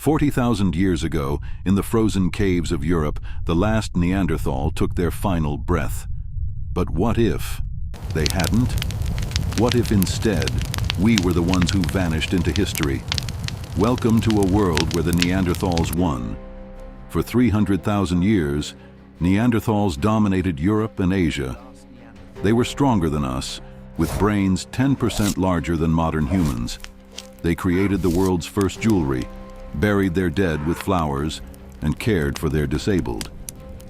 40,000 years ago, in the frozen caves of Europe, the last Neanderthal took their final breath. But what if they hadn't? What if instead, we were the ones who vanished into history? Welcome to a world where the Neanderthals won. For 300,000 years, Neanderthals dominated Europe and Asia. They were stronger than us, with brains 10% larger than modern humans. They created the world's first jewelry, buried their dead with flowers, and cared for their disabled.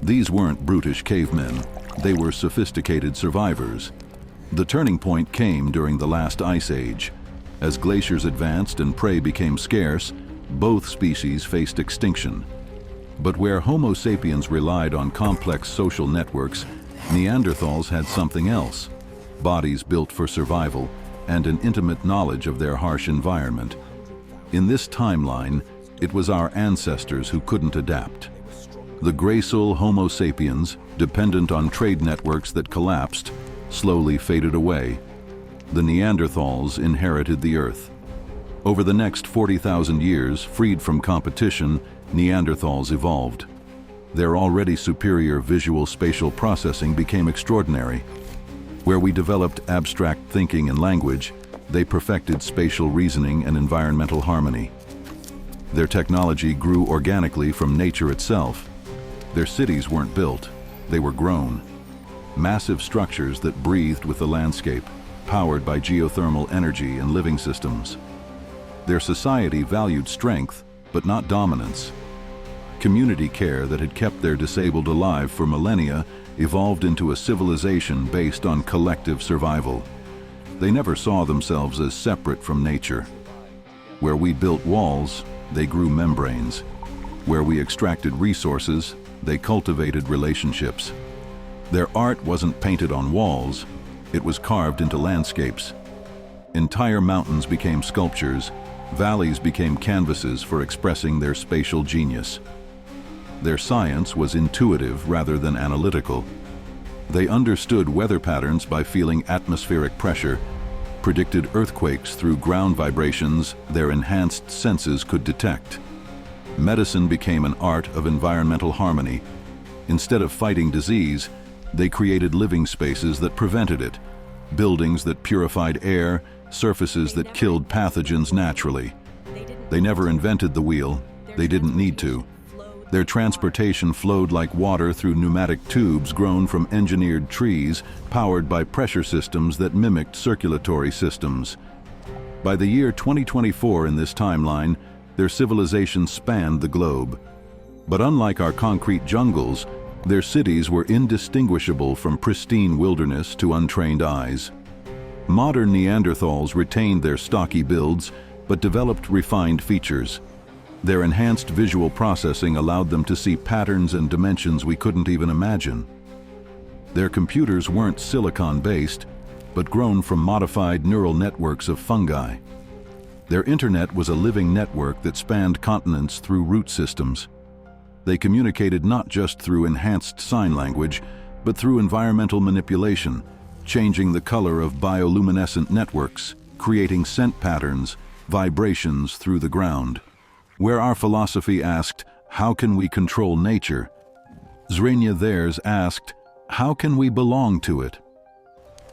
These weren't brutish cavemen. They were sophisticated survivors. The turning point came during the last ice age. As glaciers advanced and prey became scarce, both species faced extinction. But where Homo sapiens relied on complex social networks, Neanderthals had something else: bodies built for survival and an intimate knowledge of their harsh environment. In this timeline, it was our ancestors who couldn't adapt. The gracile Homo sapiens, dependent on trade networks that collapsed, slowly faded away. The Neanderthals inherited the Earth. Over the next 40,000 years, freed from competition, Neanderthals evolved. Their already superior visual spatial processing became extraordinary. Where we developed abstract thinking and language, they perfected spatial reasoning and environmental harmony. Their technology grew organically from nature itself. Their cities weren't built, they were grown. Massive structures that breathed with the landscape, powered by geothermal energy and living systems. Their society valued strength, but not dominance. Community care that had kept their disabled alive for millennia evolved into a civilization based on collective survival. They never saw themselves as separate from nature. Where we built walls, they grew membranes. Where we extracted resources, they cultivated relationships. Their art wasn't painted on walls, it was carved into landscapes. Entire mountains became sculptures, valleys became canvases for expressing their spatial genius. Their science was intuitive rather than analytical. They understood weather patterns by feeling atmospheric pressure, predicted earthquakes through ground vibrations their enhanced senses could detect. Medicine became an art of environmental harmony. Instead of fighting disease, they created living spaces that prevented it, buildings that purified air, surfaces that killed pathogens naturally. They never invented the wheel, they didn't need to. Their transportation flowed like water through pneumatic tubes grown from engineered trees, powered by pressure systems that mimicked circulatory systems. By the year 2024 in this timeline, their civilization spanned the globe. But unlike our concrete jungles, their cities were indistinguishable from pristine wilderness to untrained eyes. Modern Neanderthals retained their stocky builds, but developed refined features. Their enhanced visual processing allowed them to see patterns and dimensions we couldn't even imagine. Their computers weren't silicon-based, but grown from modified neural networks of fungi. Their internet was a living network that spanned continents through root systems. They communicated not just through enhanced sign language, but through environmental manipulation, changing the color of bioluminescent networks, creating scent patterns, vibrations through the ground. Where our philosophy asked, how can we control nature? Zrenia theirs asked, how can we belong to it?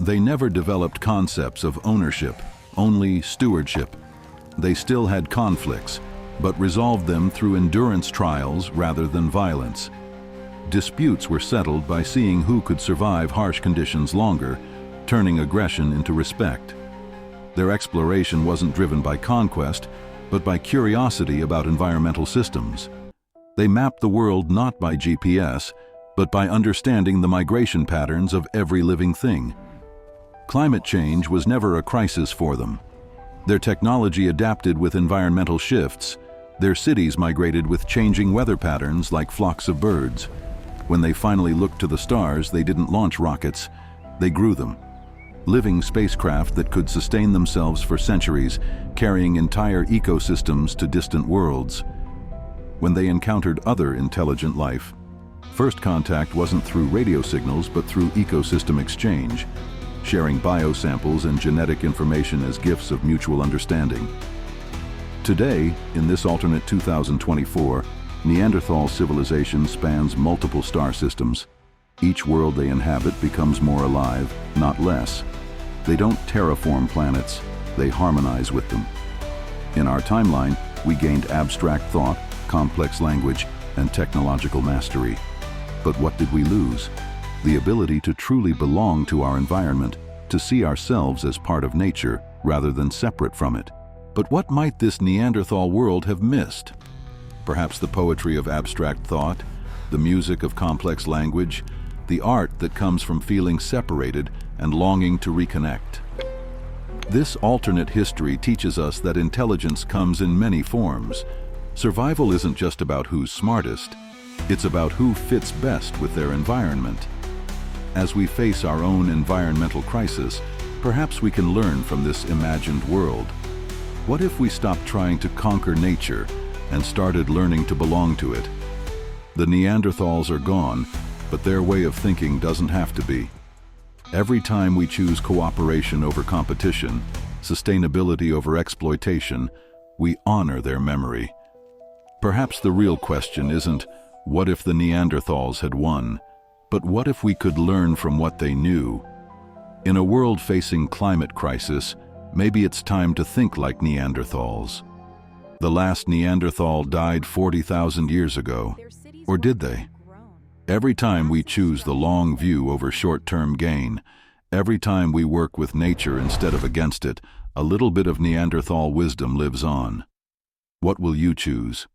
They never developed concepts of ownership, only stewardship. They still had conflicts, but resolved them through endurance trials rather than violence. Disputes were settled by seeing who could survive harsh conditions longer, turning aggression into respect. Their exploration wasn't driven by conquest, but by curiosity about environmental systems. They mapped the world not by GPS, but by understanding the migration patterns of every living thing. Climate change was never a crisis for them. Their technology adapted with environmental shifts. Their cities migrated with changing weather patterns like flocks of birds. When they finally looked to the stars, they didn't launch rockets, they grew them. Living spacecraft that could sustain themselves for centuries, carrying entire ecosystems to distant worlds. When they encountered other intelligent life, first contact wasn't through radio signals but through ecosystem exchange, sharing biosamples and genetic information as gifts of mutual understanding. Today, in this alternate 2024, Neanderthal civilization spans multiple star systems. Each world they inhabit becomes more alive, not less. They don't terraform planets, they harmonize with them. In our timeline, we gained abstract thought, complex language, and technological mastery. But what did we lose? The ability to truly belong to our environment, to see ourselves as part of nature rather than separate from it. But what might this Neanderthal world have missed? Perhaps the poetry of abstract thought, the music of complex language, the art that comes from feeling separated and longing to reconnect. This alternate history teaches us that intelligence comes in many forms. Survival isn't just about who's smartest, it's about who fits best with their environment. As we face our own environmental crisis, perhaps we can learn from this imagined world. What if we stopped trying to conquer nature and started learning to belong to it? The Neanderthals are gone, but their way of thinking doesn't have to be. Every time we choose cooperation over competition, sustainability over exploitation, we honor their memory. Perhaps the real question isn't, what if the Neanderthals had won? But what if we could learn from what they knew? In a world facing climate crisis, maybe it's time to think like Neanderthals. The last Neanderthal died 40,000 years ago. Or did they? Every time we choose the long view over short-term gain, every time we work with nature instead of against it, a little bit of Neanderthal wisdom lives on. What will you choose?